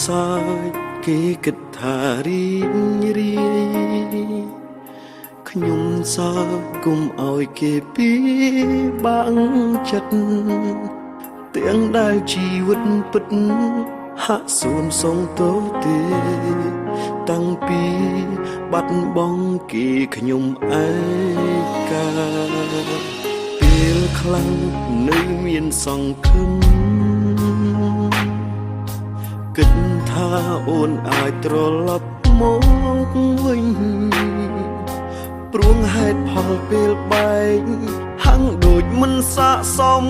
សាយគេគិតថារីងរាយខ្ញុំសើគុំឲ្យគេពីបាំងចិត្តទាំងដែលជីវិតពិតហាក់សូន្យសងទោសទេតាំងពីបាត់បង់គេខ្ញុំឯកាពេលខ្លាំងនៅមានសង្ឃឹមគិតថាអូនអាចត្រឡប់មកវិញព្រួងហេតុផលពេលបែកហាំងដូចមិនស័ក្តិសម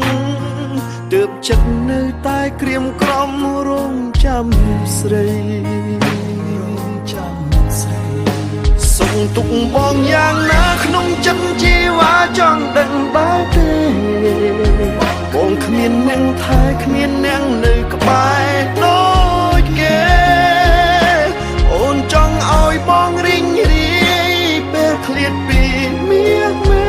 ទើបចិត្តនៅតែក្រៀមក្រំរងចាំស្រីសុំទុកបងយ៉ាងណាក្នុងចិត្តជីវ៉ាចង់ដឹងបើទេបងគ្មានអ្នកថែគ្មានអ្នកនៅក្បែរដូចគេអូនចង់ឲ្យបងរីងរាយពេលឃ្លាតពីមាសមេ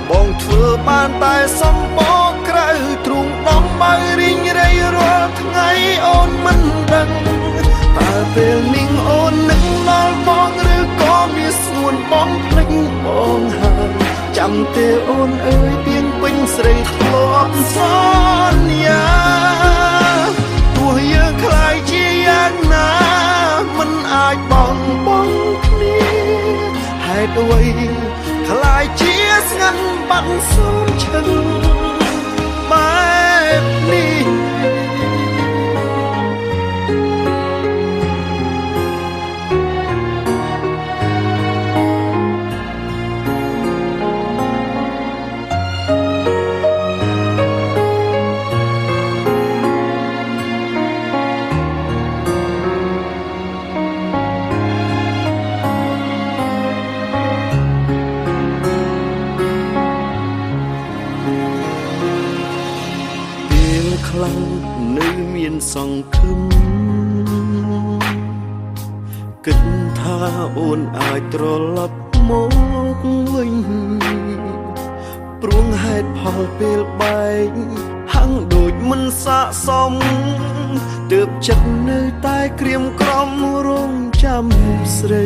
បងធ្វើបានតែសំបកក្រៅទ្រូងដំបើរីងរាយរាល់ថ្ងៃអូនមិនដឹងតើពេលនេះអូននឹងដល់បងឬក៏មានស្ងួនបងភ្លេចបងហើយចាំទេអូនអើយពីងពេញស្រីធ្លាប់សន្យាទោះយើងខ្លាយជាយ៉ាងណាមិនអាចបងគ្នាហេតុអ្វីខ្លាយជាស្ងាត់បាត់សូមឈឹងបែបនេះខ្លាំងនៅមានសង្ឃឹមគិតថាអូនអាចត្រឡប់មកវិញព្រួងហេតុផលពេលបែកហាំងដូចមិនស័ក្តិសមទើបចិត្តនៅតែក្រៀមក្រំរងចាំស្រី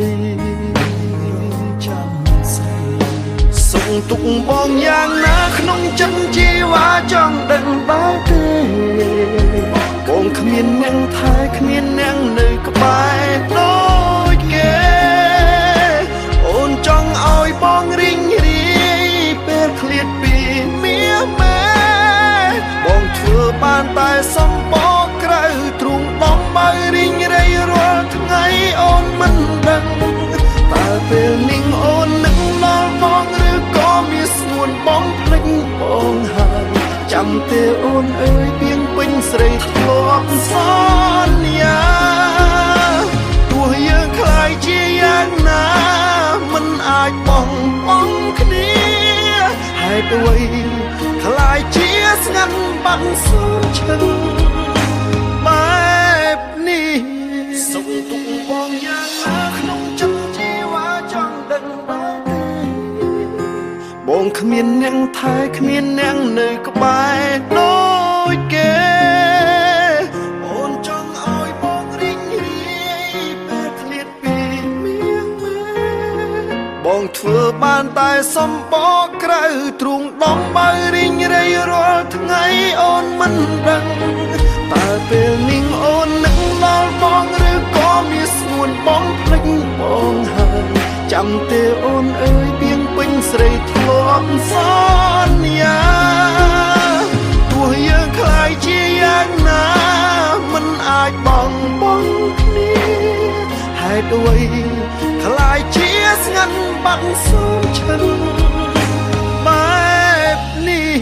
សុំទុកបងយ៉ាងណាក្នុងចិត្តជីវ៉ាចង់ដឹងបើទេបងគ្មានអ្នកថែគ្មានអ្នកនៅក្បែរដូចគេអូនចង់ឲ្យបងរីងរាយពេលឃ្លាតពីមាសមេបងធ្វើបានតែសំបកក្រៅទ្រូងដំបើរីងរាយរាល់ថ្ងៃអូនមិនដឹងតើពេលនេះអូននឹងដល់បងឬក៏មានស្ងួនបងភ្លេចបងហើយចាំទេអូនអើយពីងពេញស្រីធ្លាប់សន្យាទោះយើងខ្លាយជាយ៉ាងណាមិនអាចបងគ្នាហេតុអ្វីខ្លាយជាស្ងាត់បាត់សូមឈឹងបែបនេះសុំទុកបងយ៉ាងណាក្នុងចិត្តជីវ៉ាចង់ដឹងបើបងគ្មានអ្នកថែគ្មានអ្នកនៅក្បែរដូចគេអូនចង់ឲ្យបងរីងរាយពេលឃ្លាតពីមាសមេបងធ្វើបានតែសំបកក្រៅទ្រូងដំបើរីងរាយរាល់ថ្ងៃអូនមិនដឹងតើពេលនេះអូននឹងដល់បងឬក៏មានស្ងួនបងភ្លេចបងហើយចាំទេអូនអើយពីងពេញស្រីធ្លាប់សន្យាទោះយើងខ្លាយជាយ៉ាងណាមិនអាចបងគ្នាហេតុអ្វីខ្លាយជាស្ងាត់បាត់សូមឈឹងបែបនេះ